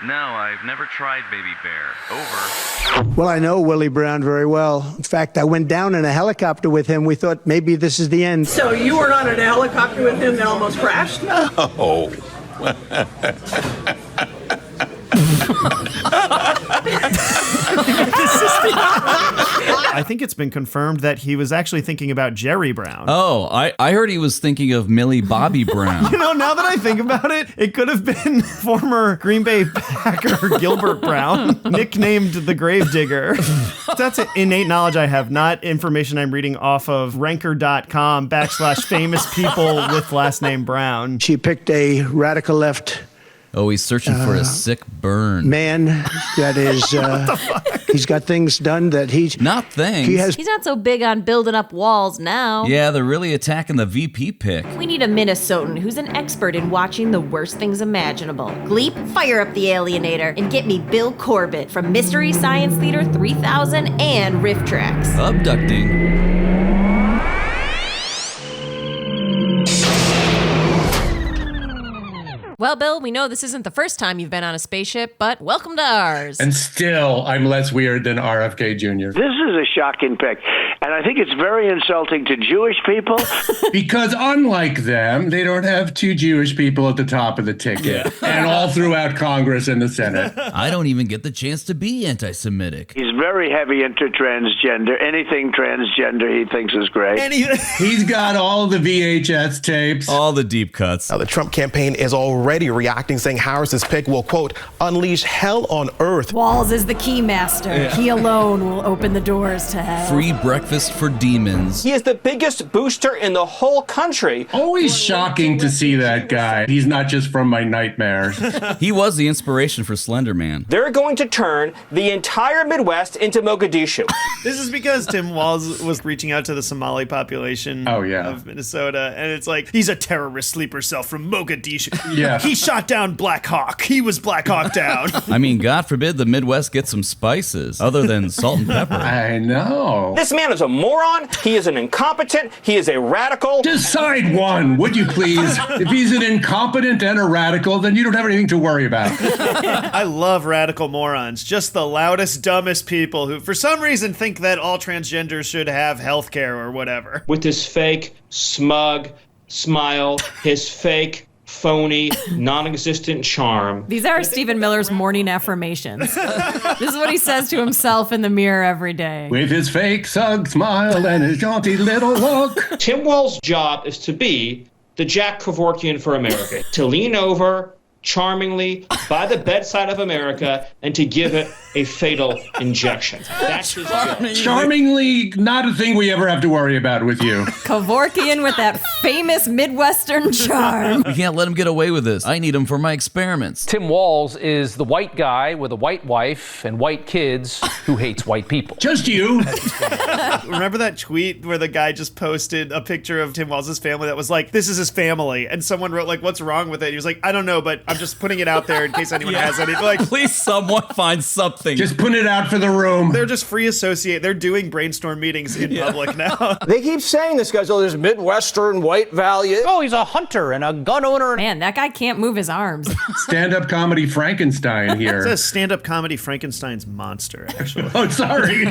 No, I've never tried Baby Bear. Over. Well, I know Willie Brown very well. In fact, I went down in a helicopter with him. We thought maybe this is the end. So you were not in a helicopter with him that almost crashed? Oh. I think it's been confirmed that he was actually thinking about Jerry Brown. Oh, I heard he was thinking of Millie Bobby Brown. You know, now that I think about it, it could have been former Green Bay Packer Gilbert Brown, nicknamed the Gravedigger. That's innate knowledge I have, not information I'm reading off of ranker.com/famous people with last name Brown. She picked a radical left Oh, he's searching for a sick burn. man that is, he's got things done that Not things. He's not so big on building up walls now. Yeah, they're really attacking the VP pick. We need a Minnesotan who's an expert in watching the worst things imaginable. Gleep, fire up the Alienator and get me Bill Corbett from Mystery Science Theater 3000 and RiffTrax. Abducting. Well, Bill, we know this isn't the first time you've been on a spaceship, but welcome to ours. And still, I'm less weird than RFK Jr. This is a shocking pick, and I think it's very insulting to Jewish people. Because unlike them, they don't have two Jewish people at the top of the ticket and all throughout Congress and the Senate. I don't even get the chance to be anti-Semitic. He's very heavy into transgender. Anything transgender he thinks is great. He's got all the VHS tapes. All the deep cuts. Now, the Trump campaign is already reacting, saying Harris's pick will, quote, unleash hell on earth. Walz is the key master. Yeah. He alone will open the doors to hell. Free breakfast for demons. He is the biggest booster in the whole country. Always shocking to see that guy. He's not just from my nightmares. He was the inspiration for Slender Man. They're going to turn the entire Midwest into Mogadishu. This is because Tim Walz was reaching out to the Somali population of Minnesota, and it's like, he's a terrorist sleeper cell from Mogadishu. Yeah. He shot down Black Hawk. He was Black Hawk down. I mean, God forbid the Midwest get some spices other than salt and pepper. I know. This man is a moron. He is an incompetent. He is a radical. Decide one, would you please? If he's an incompetent and a radical, then you don't have anything to worry about. I love radical morons. Just the loudest, dumbest people who, for some reason, think that all transgenders should have health care or whatever. With his fake, smug smile, his fake, phony, non-existent charm. These are Stephen Miller's morning affirmations. This is what he says to himself in the mirror every day. With his fake, smug smile and his jaunty little look. Tim Walz's job is to be the Jack Kevorkian for America, to lean over charmingly by the bedside of America and to give it a fatal injection. That's his job. Charmingly, not a thing we ever have to worry about with you. Kevorkian with that famous Midwestern charm. We can't let him get away with this. I need him for my experiments. Tim Walz is the white guy with a white wife and white kids who hates white people. Just you. Remember that tweet where the guy just posted a picture of Tim Walz's family that was like, this is his family, and someone wrote like, what's wrong with it? He was like, I don't know, but I'm just putting it out there in case anyone has any. Like, please someone find something. Just put it out for the room. They're just free associate. They're doing brainstorm meetings in public now. They keep saying this guy's all this Midwestern white value. Oh, he's a hunter and a gun owner. Man, that guy can't move his arms. Stand-up comedy Frankenstein here. It's a stand-up comedy Frankenstein's monster, actually. Oh, sorry.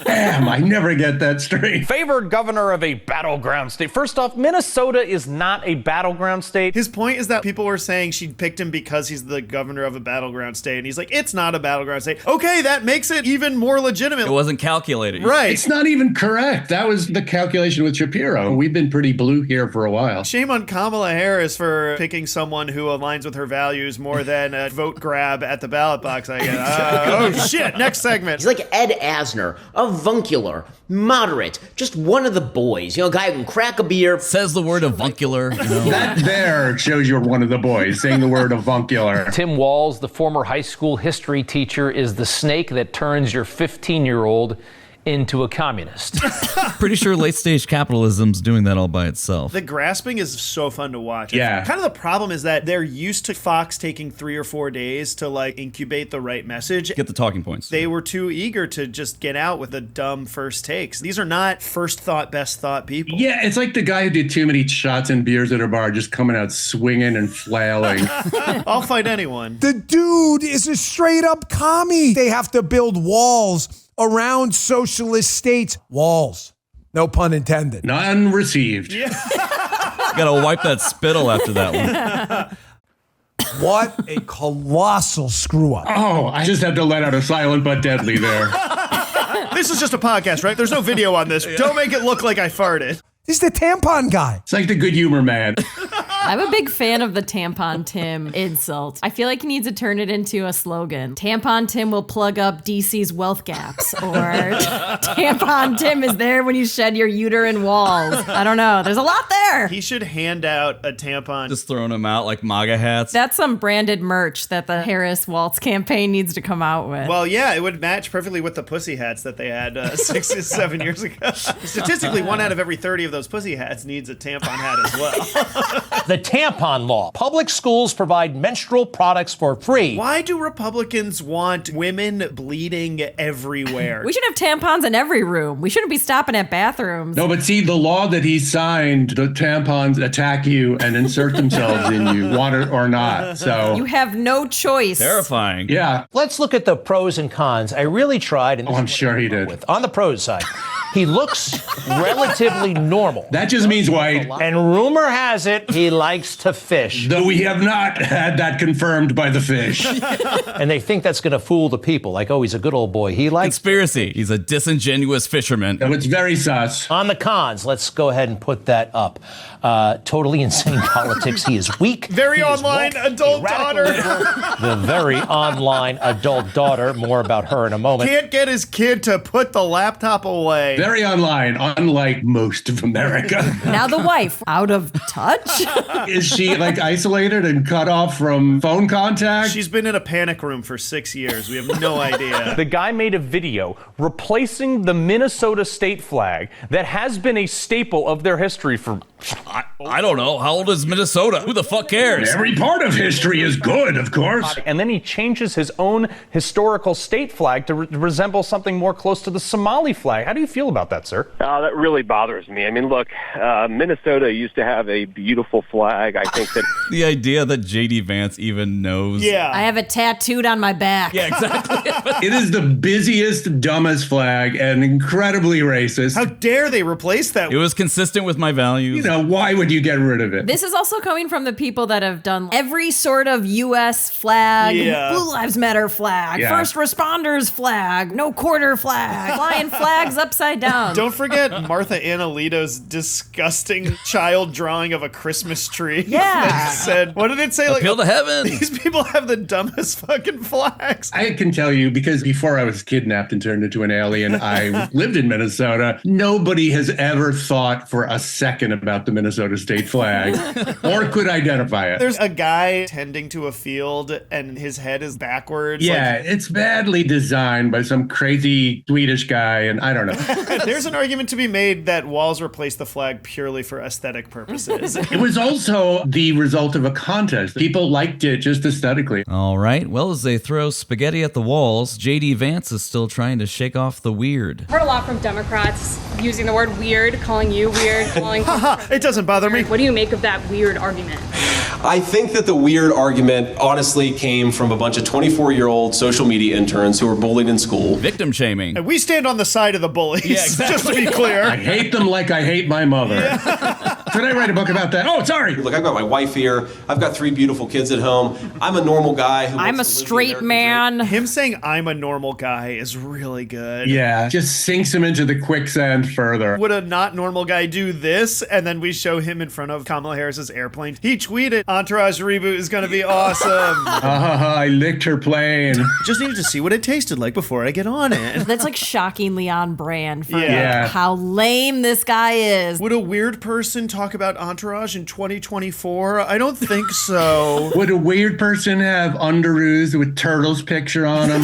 Damn, I never get that straight. Favored governor of a battleground state. First off, Minnesota is not a battleground state. His point is that people were saying she picked him because he's the governor of a battleground state, and he's like, it's not a battleground state. Okay, that makes it even more legitimate. It wasn't calculated. Right. It's not even correct. That was the calculation with Shapiro. We've been pretty blue here for a while. Shame on Kamala Harris for picking someone who aligns with her values more than a vote grab at the ballot box, I guess. Oh, shit. Next segment. He's like Ed Asner, avuncular, moderate, just one of the boys. You know, a guy who can crack a beer. Says the word avuncular. You know. That there shows you're one of the boys, saying the word avuncular. Tim Walz, the former high school history teacher, is the snake that turns your 15-year-old into a communist. Pretty sure late stage capitalism's doing that all by itself. The grasping is so fun to watch. Yeah. Kind of the problem is that they're used to Fox taking 3 or 4 days to like incubate the right message. Get the talking points. They were too eager to just get out with the dumb first takes. These are not first thought, best thought people. Yeah, it's like the guy who did too many shots and beers at a bar just coming out swinging and flailing. I'll fight anyone. The dude is a straight up commie. They have to build walls around socialist states. Walls. No pun intended. None received. Gotta wipe that spittle after that one. What a colossal screw up. Oh, I just had to let out a silent but deadly there. This is just a podcast, right? There's no video on this. Don't make it look like I farted. This is the tampon guy. It's like the good humor man. I'm a big fan of the Tampon Tim insult. I feel like he needs to turn it into a slogan. Tampon Tim will plug up DC's wealth gaps. Or Tampon Tim is there when you shed your uterine walls. I don't know. There's a lot there. He should hand out a tampon. Just throwing them out like MAGA hats. That's some branded merch that the Harris Waltz campaign needs to come out with. Well, yeah, it would match perfectly with the pussy hats that they had 6 to 7 years ago. Statistically, 1 out of every 30 of those pussy hats needs a tampon hat as well. The tampon law. Public schools provide menstrual products for free. Why do Republicans want women bleeding everywhere? We should have tampons in every room. We shouldn't be stopping at bathrooms. No, but see, the law that he signed, the tampons attack you and insert themselves in you, want it or not. So You have no choice. Terrifying. Yeah. Let's look at the pros and cons. I really tried. And I'm sure he did. On the pros side, he looks relatively normal. That just means white. And rumor has it he likes to fish. Though we have not had that confirmed by the fish. And they think that's going to fool the people. Like, oh, he's a good old boy. He likes Conspiracy. He's a disingenuous fisherman. No, it's very sus. On the cons, let's go ahead and put that up. Totally insane politics. He is weak. Very online adult daughter. The very online adult daughter. More about her in a moment. Can't get his kid to put the laptop away. Very online, unlike most of America. Now the wife, out of touch? Is she like isolated and cut off from phone contact? She's been in a panic room for 6 years. We have no idea. The guy made a video replacing the Minnesota state flag that has been a staple of their history for... I don't know. How old is Minnesota? Who the fuck cares? Every part of history is good, of course. And then he changes his own historical state flag to resemble something more close to the Somali flag. How do you feel about that, sir? That really bothers me. I mean, look, Minnesota used to have a beautiful flag. I think that... The idea that J.D. Vance even knows. Yeah. I have it tattooed on my back. Yeah, exactly. It is the busiest, dumbest flag and incredibly racist. How dare they replace that? It was consistent with my values. You know, why would you get rid of it? This is also coming from the people that have done every sort of U.S. flag, Blue Lives Matter flag, first responders flag, no quarter flag, flying flags upside down. Don't forget Martha Annalito's disgusting child drawing of a Christmas tree. Yeah. That said, what did it say? Appeal to heaven. These people have the dumbest fucking flags. I can tell you, because before I was kidnapped and turned into an alien, I lived in Minnesota. Nobody has ever thought for a second about the Minnesota state flag or could identify it. There's a guy tending to a field and his head is backwards. Yeah, it's badly designed by some crazy Swedish guy, and I don't know. There's an argument to be made that Walz replaced the flag purely for aesthetic purposes. It was also the result of a contest. People liked it just aesthetically. All right. Well, as they throw spaghetti at the walls, J.D. Vance is still trying to shake off the weird. I've heard a lot from Democrats using the word weird, calling you weird, calling... It doesn't bother me. What do you make of that weird argument? I think that the weird argument honestly came from a bunch of 24-year-old social media interns who were bullied in school. Victim shaming. And we stand on the side of the bullies, just to be clear. I hate them like I hate my mother. Could I write a book about that? Oh, sorry. Look, I've got my wife here. I've got 3 beautiful kids at home. I'm a normal guy. I'm a straight man. Him saying I'm a normal guy is really good. Yeah, just sinks him into the quicksand further. Would a not normal guy do this, and then we show him in front of Kamala Harris's airplane? He tweeted, Entourage reboot is going to be awesome. I licked her plane. Just needed to see what it tasted like before I get on it. That's like shockingly on brand for Yeah. how lame this guy is. Would a weird person talk about Entourage in 2024? I don't think so. Would a weird person have underoos with Turtle's picture on them?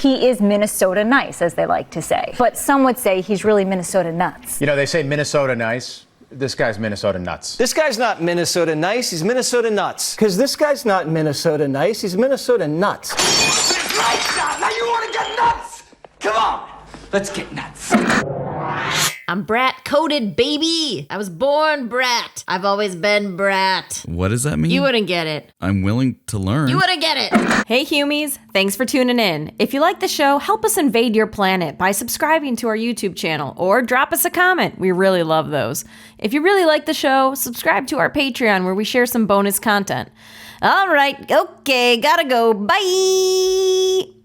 he is Minnesota nice, as they like to say. But some would say he's really Minnesota nuts. You know, they say Minnesota nice. This guy's Minnesota nuts. This guy's not Minnesota nice, he's Minnesota nuts. Because this guy's not Minnesota nice, he's Minnesota nuts. Right now you want to get nuts? Come on, let's get nuts. I'm brat coded, baby. I was born brat. I've always been brat. What does that mean? You wouldn't get it. I'm willing to learn. You wouldn't get it. Hey, Humies. Thanks for tuning in. If you like the show, help us invade your planet by subscribing to our YouTube channel or drop us a comment. We really love those. If you really like the show, subscribe to our Patreon where we share some bonus content. All right. Okay. Gotta go. Bye.